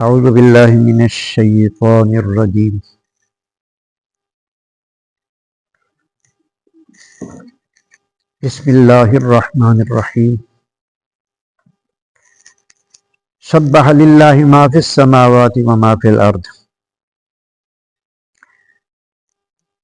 أعوذ بالله من الشيطان الرجيم بسم الله الرحمن الرحيم سبح لله ما في السماوات وما في الأرض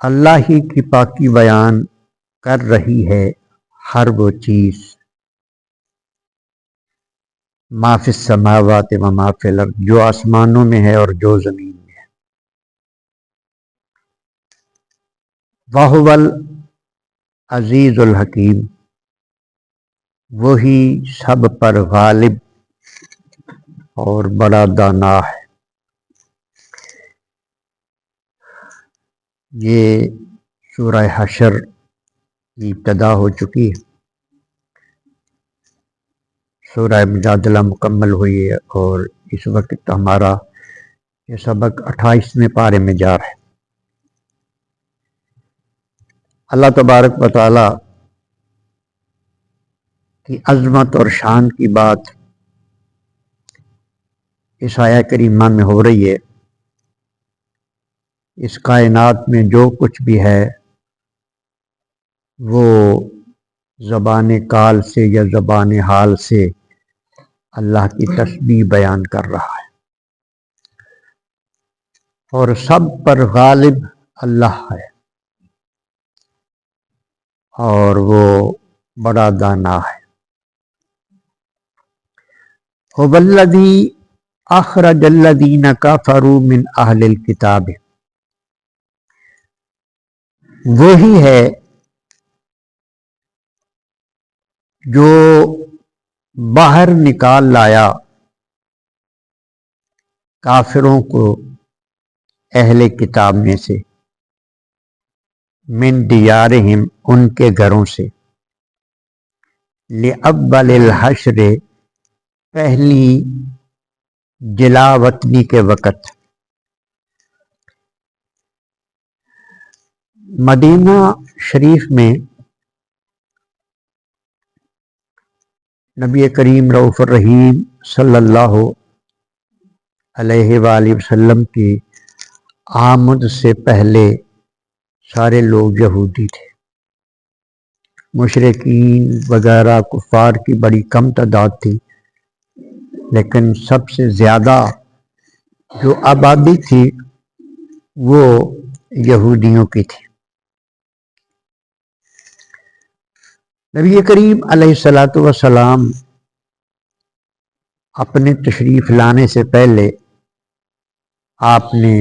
اللہ ہی کی پاکی بیان کر رہی ہے ہر وہ چیز ما فی السماوات وما فی الارض جو آسمانوں میں ہے اور جو زمین میں ہے. وَهُوَ العزیز الحکیم وہی سب پر غالب اور بڑا دانا ہے. یہ سورہ حشر کی ابتدا ہو چکی ہے. سورہ مجادلہ مکمل ہوئی ہے اور اس وقت ہمارا یہ سبق 28ویں پارے میں جا رہا ہے. اللہ تبارک و تعالی کی عظمت اور شان کی بات اس آیہ کریمہ میں ہو رہی ہے. اس کائنات میں جو کچھ بھی ہے وہ زبان کال سے یا زبان حال سے اللہ کی تسبیح بیان کر رہا ہے اور سب پر غالب اللہ ہے اور وہ بڑا دانا ہے. هو الذی اخرج الذین کفروا من اہل الکتاب وہی ہے جو باہر نکال لایا کافروں کو اہل کتاب میں سے من دیارہم ان کے گھروں سے لأول الحشر پہلی جلا وطنی کے وقت. مدینہ شریف میں نبی کریم رؤوف الرحیم صلی اللہ علیہ وآلہ وسلم کی آمد سے پہلے سارے لوگ یہودی تھے. مشرکین وغیرہ کفار کی بڑی کم تعداد تھی، لیکن سب سے زیادہ جو آبادی تھی وہ یہودیوں کی تھی. نبی کریم علیہ الصلاۃ والسلام اپنے تشریف لانے سے پہلے آپ نے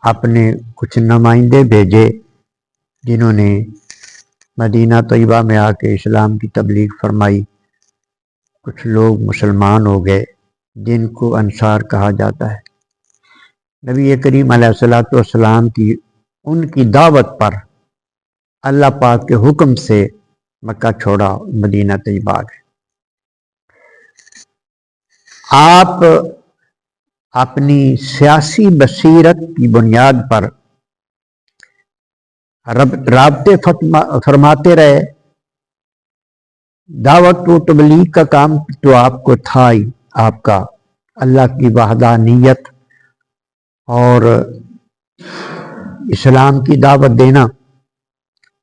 اپنے کچھ نمائندے بھیجے جنہوں نے مدینہ طیبہ میں آ کے اسلام کی تبلیغ فرمائی. کچھ لوگ مسلمان ہو گئے جن کو انصار کہا جاتا ہے. نبی کریم علیہ الصلاۃ والسلام کی ان کی دعوت پر اللہ پاک کے حکم سے مکہ چھوڑا، مدینہ طیبہ آ گئے. آپ اپنی سیاسی بصیرت کی بنیاد پر رابطے فرماتے رہے. دعوت و تبلیغ کا کام تو آپ کو تھا ہی، آپ کا اللہ کی وحدانیت اور اسلام کی دعوت دینا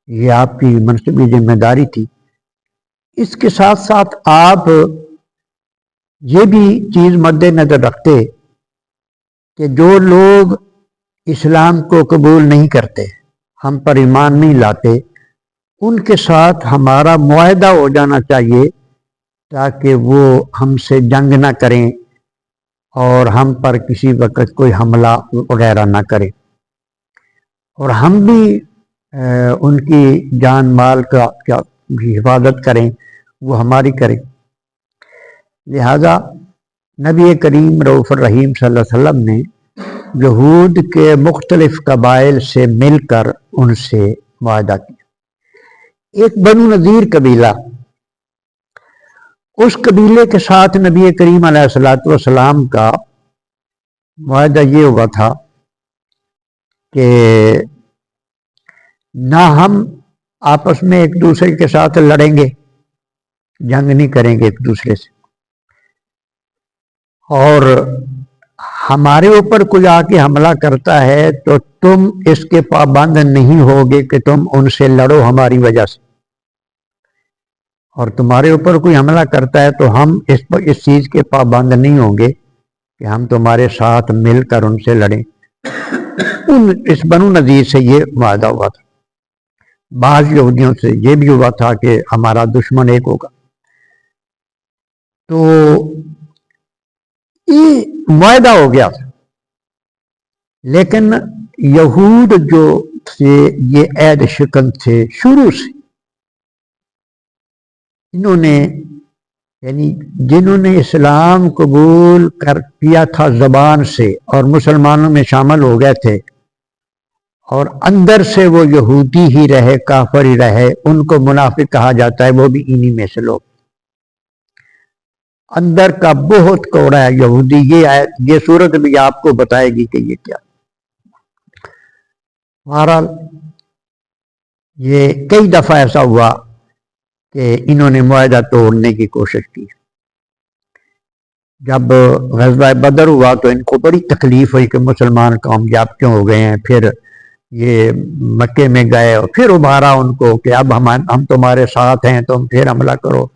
یہ آپ کی منصبی ذمہ داری تھی. اس کے ساتھ ساتھ آپ یہ بھی چیز مد نظر رکھتے کہ جو لوگ اسلام کو قبول نہیں کرتے، ہم پر ایمان نہیں لاتے، ان کے ساتھ ہمارا معاہدہ ہو جانا چاہیے تاکہ وہ ہم سے جنگ نہ کریں اور ہم پر کسی وقت کوئی حملہ وغیرہ نہ کرے، اور ہم بھی ان کی جان مال کا حفاظت کریں، وہ ہماری کریں. لہذا نبی کریم رؤوف الرحیم صلی اللہ علیہ وسلم نے یہود کے مختلف قبائل سے مل کر ان سے معاہدہ کیا. ایک بنو نذیر قبیلہ، اس قبیلے کے ساتھ نبی کریم علیہ الصلاۃ والسلام کا معاہدہ یہ ہوا تھا کہ نہ ہم آپس میں ایک دوسرے کے ساتھ لڑیں گے، جنگ نہیں کریں گے ایک دوسرے سے، اور ہمارے اوپر کوئی آ کے حملہ کرتا ہے تو تم اس کے پابند نہیں ہوگے کہ تم ان سے لڑو ہماری وجہ سے، اور تمہارے اوپر کوئی حملہ کرتا ہے تو ہم اس چیز کے پابند نہیں ہوں گے کہ ہم تمہارے ساتھ مل کر ان سے لڑیں۔ اس بنو نذیر سے یہ معاہدہ ہوا تھا۔ بعض یہودیوں سے یہ بھی ہوا تھا کہ ہمارا دشمن ایک ہوگا۔ تو یہ معاہدہ ہو گیا تھا، لیکن یہود جو تھے یہ عہد شکن تھے شروع سے۔ انہوں نے یعنی جنہوں نے اسلام قبول کر کیا تھا زبان سے اور مسلمانوں میں شامل ہو گئے تھے، اور اندر سے وہ یہودی ہی رہے، کافر ہی رہے، ان کو منافق کہا جاتا ہے، وہ بھی انہی میں سے لوگ۔ اندر کا بہت کوڑا ہے یہودی، یہ صورت بھی آپ کو بتائے گی کہ یہ کیا۔ بہرحال یہ کئی دفعہ ایسا ہوا کہ انہوں نے معاہدہ توڑنے کی کوشش کی۔ جب غزوہ بدر ہوا تو ان کو بڑی تکلیف ہوئی کہ مسلمان کامیاب کیوں ہو گئے ہیں، پھر یہ مکے میں گئے اور پھر ابھارا ان کو کہ اب ہم تمہارے ساتھ ہیں، تم پھر حملہ کرو۔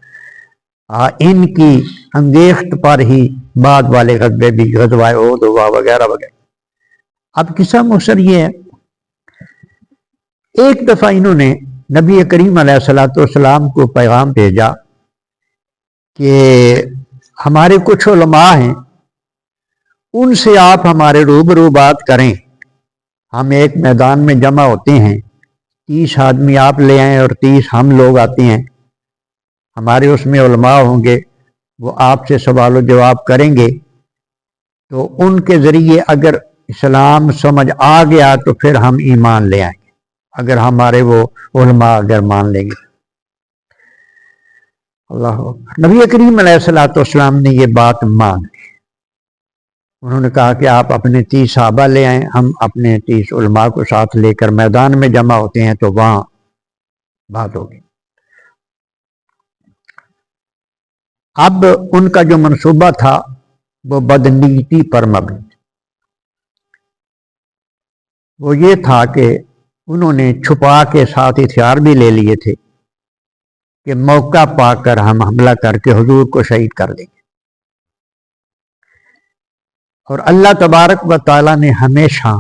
ان کی انگیخت پر ہی بعد والے غزوے بھی، غزوہ احد ہوا وغیرہ وغیرہ۔ اب قصہ مختصر یہ ہے، ایک دفعہ انہوں نے نبی کریم علیہ السلام کو پیغام بھیجا کہ ہمارے کچھ علماء ہیں، ان سے آپ ہمارے روبرو بات کریں، ہم ایک میدان میں جمع ہوتے ہیں، 30 آدمی آپ لے آئیں اور 30 ہم لوگ آتے ہیں، ہمارے اس میں علماء ہوں گے، وہ آپ سے سوال و جواب کریں گے، تو ان کے ذریعے اگر اسلام سمجھ آ گیا تو پھر ہم ایمان لے آئیں گے، اگر ہمارے وہ علماء اگر مان لیں گے۔ اللہ اکبر۔ نبی کریم علیہ السلام نے یہ بات مان لی۔ انہوں نے کہا کہ آپ اپنے 30 صحابہ لے آئیں، ہم اپنے 30 علماء کو ساتھ لے کر میدان میں جمع ہوتے ہیں تو وہاں بات ہوگی۔ اب ان کا جو منصوبہ تھا وہ بدنیتی پر مبنی، وہ یہ تھا کہ انہوں نے چھپا کے ساتھ ہتھیار بھی لے لیے تھے کہ موقع پا کر ہم حملہ کر کے حضور کو شہید کر دیں گے۔ اور اللہ تبارک و تعالیٰ نے ہمیشہ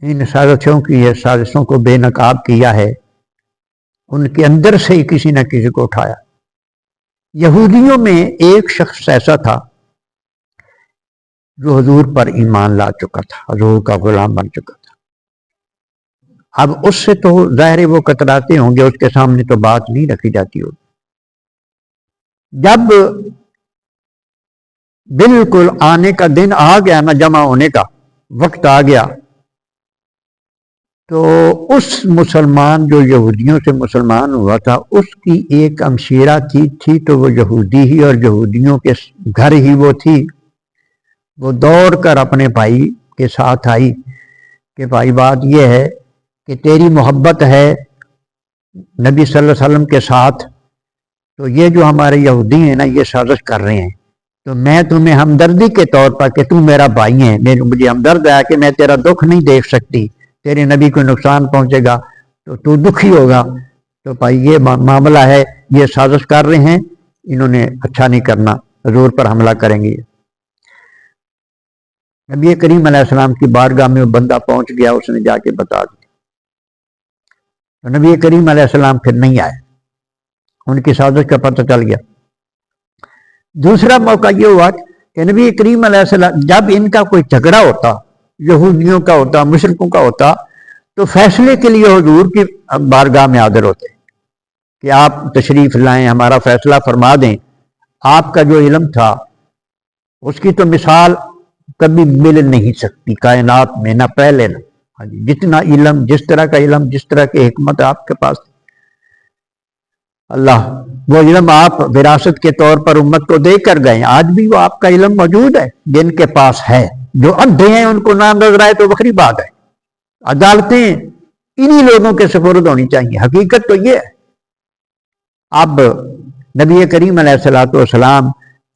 ان سازشوں کو بے نقاب کیا ہے، ان کے اندر سے ہی کسی نہ کسی کو اٹھایا۔ یہودیوں میں ایک شخص ایسا تھا جو حضور پر ایمان لا چکا تھا، حضور کا غلام بن چکا تھا۔ اب اس سے تو ظاہر وہ کتراتے ہوں گے، اس کے سامنے تو بات نہیں رکھی جاتی ہوگی۔ جب بالکل آنے کا دن آ گیا نا، جمع ہونے کا وقت آ گیا، تو اس مسلمان جو یہودیوں سے مسلمان ہوا تھا، اس کی ایک ہمشیرہ تھی تو وہ یہودی ہی اور یہودیوں کے گھر ہی وہ تھی۔ وہ دوڑ کر اپنے بھائی کے ساتھ آئی کہ بھائی بات یہ ہے کہ تیری محبت ہے نبی صلی اللہ علیہ وسلم کے ساتھ، تو یہ جو ہمارے یہودی ہیں نا یہ سازش کر رہے ہیں، تو میں تمہیں ہمدردی کے طور پر کہ تم میرا بھائی ہے، مجھے ہمدرد ہے کہ میں تیرا دکھ نہیں دیکھ سکتی، تیرے نبی کو نقصان پہنچے گا تو دکھی ہوگا، تو بھائی یہ معاملہ ہے، یہ سازش کر رہے ہیں، انہوں نے اچھا نہیں کرنا، حضور پر حملہ کریں گے۔ نبی کریم علیہ السلام کی بارگاہ میں وہ بندہ پہنچ گیا، اس نے جا کے بتا دیا، تو نبی کریم علیہ السلام پھر نہیں آئے، ان کی سازش کا پتہ چل گیا۔ دوسرا موقع یہ ہوا کہ نبی کریم علیہ السلام جب ان کا کوئی جھگڑا ہوتا، یہودیوں کا ہوتا، مشرکوں کا ہوتا، تو فیصلے کے لیے حضور کی بارگاہ میں حاضر ہوتے کہ آپ تشریف لائیں، ہمارا فیصلہ فرما دیں۔ آپ کا جو علم تھا اس کی تو مثال کبھی مل نہیں سکتی کائنات میں، نہ پہلے نہ جتنا علم، جس طرح کا علم، جس طرح کی حکمت آپ کے پاس، اللہ وہ علم آپ وراثت کے طور پر امت کو دے کر گئے، آج بھی وہ آپ کا علم موجود ہے جن کے پاس ہے۔ جو اندھے ہیں ان کو نہ نظر آئے تو بخری بات ہے، عدالتیں انہی لوگوں کے سپرد ہونی چاہیے، حقیقت تو یہ ہے۔ اب نبی کریم علیہ السلام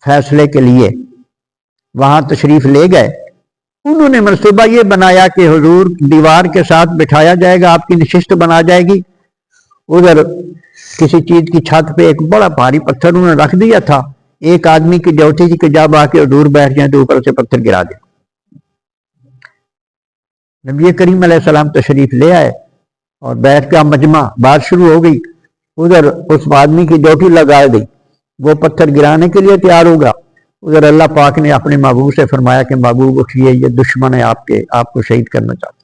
فیصلے کے لیے وہاں تشریف لے گئے انہوں نے منصوبہ یہ بنایا کہ حضور دیوار کے ساتھ بٹھایا جائے گا، آپ کی نشست بنا جائے گی. ادھر کسی چیز کی چھت پہ ایک بڑا بھاری پتھر انہوں نے رکھ دیا تھا. ایک آدمی کی ڈیوٹی تھی کہ جب آ کے حضور بیٹھ جائیں تو اوپر سے پتھر گرا دیں. نبی کریم علیہ السلام تشریف لے آئے اور بیٹھ کا مجمع، بات شروع ہو گئی. ادھر اس آدمی کی ڈیوٹی لگا دی، وہ پتھر گرانے کے لیے تیار ہوگا. ادھر اللہ پاک نے اپنے محبوب سے فرمایا کہ محبوب اٹھیے، یہ دشمن ہے آپ کے، آپ کو شہید کرنا چاہتے ہیں.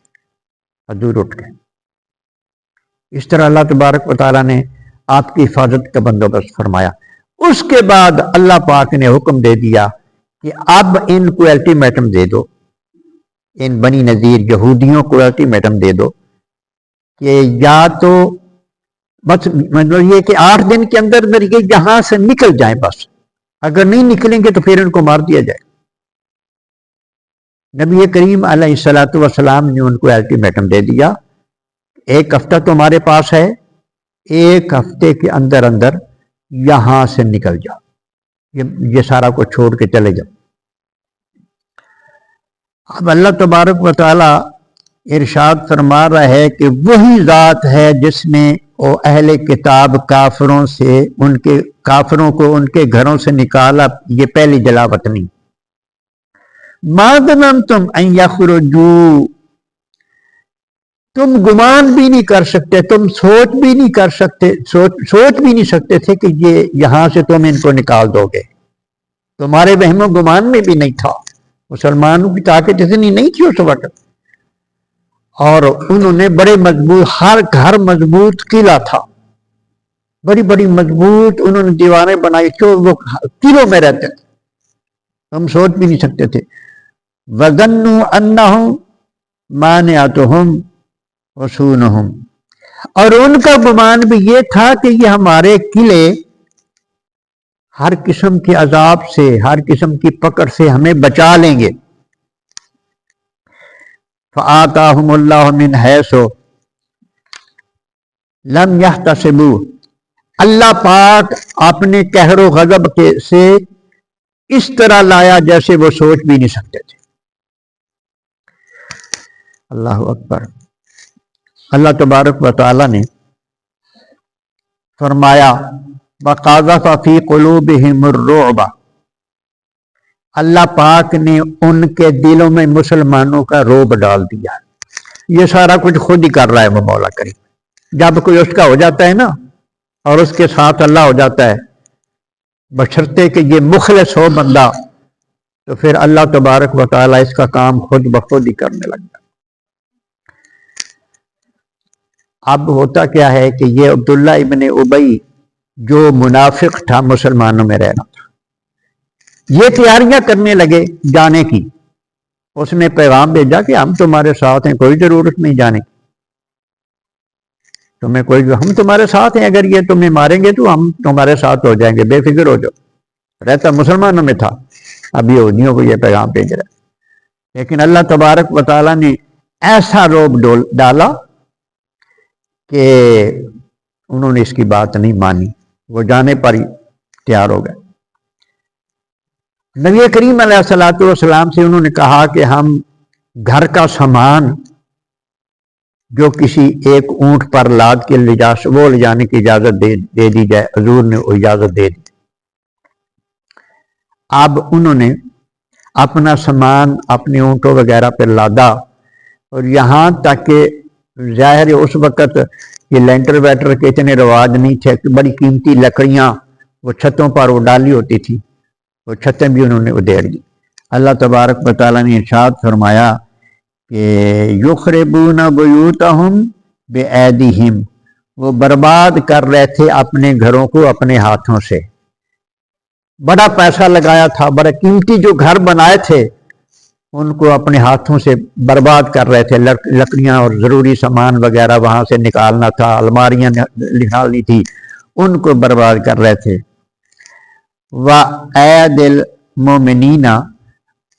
حضور اٹھ گئے. اس طرح اللہ تبارک و تعالیٰ نے آپ کی حفاظت کا بندوبست فرمایا. اس کے بعد اللہ پاک نے حکم دے دیا کہ اب ان کو الٹیمیٹم دے دو، ان بنی نذیر یہودیوں کو الٹیمیٹم دے دو کہ یا تو بس مطلب یہ کہ 8 دن کے اندر یہ یہاں سے نکل جائیں، بس اگر نہیں نکلیں گے تو پھر ان کو مار دیا جائے. نبی کریم علیہ الصلوۃ والسلام نے ان کو الٹیمیٹم دے دیا، 1 ہفتہ تمہارے پاس ہے، 1 ہفتے کے اندر اندر یہاں سے نکل جاؤ، یہ سارا کو چھوڑ کے چلے جاؤ. اب اللہ تبارک و تعالی ارشاد فرما رہا ہے کہ وہی ذات ہے جس نے اہل کتاب کافروں کو ان کے گھروں سے نکالا. یہ پہلی جلاوطنی. ما ظننتم ان یخرجوا، تم گمان بھی نہیں کر سکتے، تم سوچ بھی نہیں سکتے تھے کہ یہ یہاں سے تم ان کو نکال دو گے. تمہارے وہم و گمان میں بھی نہیں تھا. مسلمانوں کی طاقت اتنی نہیں تھی اس وقت، اور انہوں نے بڑے مضبوط، ہر گھر مضبوط قلعہ تھا، بڑی بڑی مضبوط انہوں نے دیواریں بنائی جو وہ قلعوں میں رہتے تھے، ہم سوچ بھی نہیں سکتے تھے. وَظَنُّوا أَنَّهُمْ مَانِعَتُهُمْ حُصُونُهُمْ، اور ان کا گمان بھی یہ تھا کہ یہ ہمارے قلعے ہر قسم کے عذاب سے، ہر قسم کی پکڑ سے ہمیں بچا لیں گے. فَآتَاهُمُ اللَّهُ مِنْ حَيْثُ لَمْ يَحْتَسِبُوا، اللہ پاک اپنے قہر و غضب سے اس طرح لایا جیسے وہ سوچ بھی نہیں سکتے تھے. اللہ اکبر. اللہ تبارک و تعالی نے فرمایا وَقَذَفَ فِي قُلُوبِهِمُ الرُّعْبَ، اللہ پاک نے ان کے دلوں میں مسلمانوں کا رعب ڈال دیا. یہ سارا کچھ خود ہی کر رہا ہے وہ مولا کریم. جب کوئی اس کا ہو جاتا ہے نا اور اس کے ساتھ اللہ ہو جاتا ہے، بشرطے کہ یہ مخلص ہو بندہ، تو پھر اللہ تبارک و تعالی اس کا کام خود بخود ہی کرنے لگتا ہے. اب ہوتا کیا ہے کہ یہ عبداللہ ابن ابی جو منافق تھا، مسلمانوں میں رہنا تھا، یہ تیاریاں کرنے لگے جانے کی. اس نے پیغام بھیجا کہ ہم تمہارے ساتھ ہیں، کوئی ضرورت نہیں جانے کی، ہم تمہارے ساتھ ہیں، اگر یہ تمہیں ماریں گے تو ہم تمہارے ساتھ ہو جائیں گے، بے فکر ہو جاؤ. رہتا مسلمانوں میں تھا، اب یہودیوں کو یہ پیغام بھیج رہا ہے. لیکن اللہ تبارک و تعالیٰ نے ایسا رعب ڈالا کہ انہوں نے اس کی بات نہیں مانی، وہ جانے پر ہی تیار ہو گئے. نبی کریم علیہ الصلوۃ والسلام سے انہوں نے کہا کہ ہم گھر کا سامان جو کسی ایک اونٹ پر لاد کے لے جانے کی اجازت دے دی جائے. حضور نے وہ اجازت دے دی. اب انہوں نے اپنا سامان اپنے اونٹوں وغیرہ پر لادا، اور یہاں تک کہ ظاہر اس وقت یہ لینٹر ویٹر کے اتنے رواج نہیں تھے، بڑی قیمتی لکڑیاں وہ چھتوں پر وہ ڈالی ہوتی تھی، وہ چھتیں بھی انہوں نے ادھیڑ دی. اللہ تبارک و تعالیٰ نے ارشاد فرمایا کہ یخربون بیوتہم بایدیہم، وہ برباد کر رہے تھے اپنے گھروں کو اپنے ہاتھوں سے. بڑا پیسہ لگایا تھا، بڑے قیمتی جو گھر بنائے تھے ان کو اپنے ہاتھوں سے برباد کر رہے تھے. لکڑیاں اور ضروری سامان وغیرہ وہاں سے نکالنا تھا، الماریاں نکالنی تھی، ان کو برباد کر رہے تھے. وَأَيْدِ الْمُؤْمِنِينَ،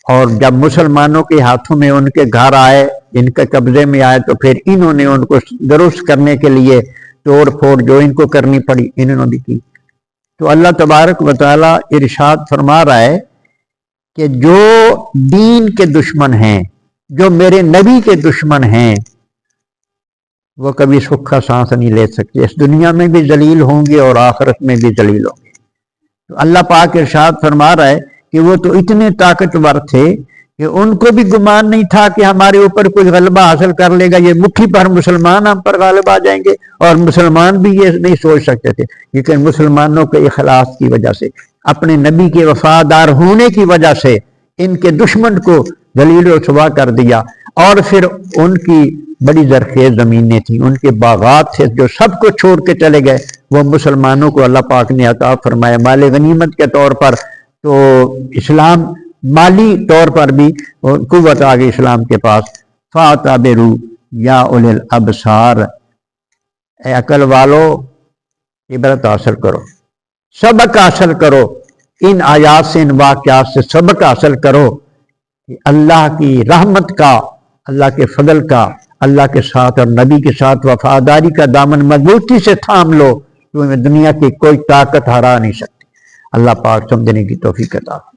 اور جب مسلمانوں کے ہاتھوں میں ان کے گھر آئے، ان کے قبضے میں آئے، تو پھر انہوں نے ان کو درست کرنے کے لیے توڑ پھوڑ جو ان کو کرنی پڑی انہوں نے بھی کی. تو اللہ تبارک و تعالیٰ ارشاد فرما رہا ہے کہ جو دین کے دشمن ہیں، جو میرے نبی کے دشمن ہیں وہ کبھی سکھ کا سانس نہیں لے سکتے، اس دنیا میں بھی ذلیل ہوں گے اور آخرت میں بھی ذلیل ہوں گے۔ تو اللہ پاک ارشاد فرما رہا ہے کہ وہ تو اتنے طاقتور تھے کہ ان کو بھی گمان نہیں تھا کہ ہمارے اوپر کوئی غلبہ حاصل کر لے گا، یہ مٹھی پر مسلمان ہم پر غالب آ جائیں گے، اور مسلمان بھی یہ نہیں سوچ سکتے تھے، لیکن مسلمانوں کے اخلاص کی وجہ سے، اپنے نبی کے وفادار ہونے کی وجہ سے ان کے دشمن کو ذلیل و رسوا کر دیا۔ اور پھر ان کی بڑی زرخیز زمینیں تھیں، ان کے باغات تھے جو سب کو چھوڑ کے چلے گئے، وہ مسلمانوں کو اللہ پاک نے عطا فرمایا مال غنیمت کے طور پر۔ تو اسلام مالی طور پر بھی قوت آ گئی اسلام کے پاس۔ فَاعْتَبِرُوا یا اولي الابصار، اے عقل والو عبرت حاصل کرو، سبق حاصل کرو، ان آیات سے، ان واقعات سے سبق حاصل کرو کہ اللہ کی رحمت کا، اللہ کے فضل کا، اللہ کے ساتھ اور نبی کے ساتھ وفاداری کا دامن مضبوطی سے تھام لو، تمہیں دنیا کی کوئی طاقت ہرا نہیں سکتی۔ اللہ پاک سمجھنے کی توفیق عطا فرمائے۔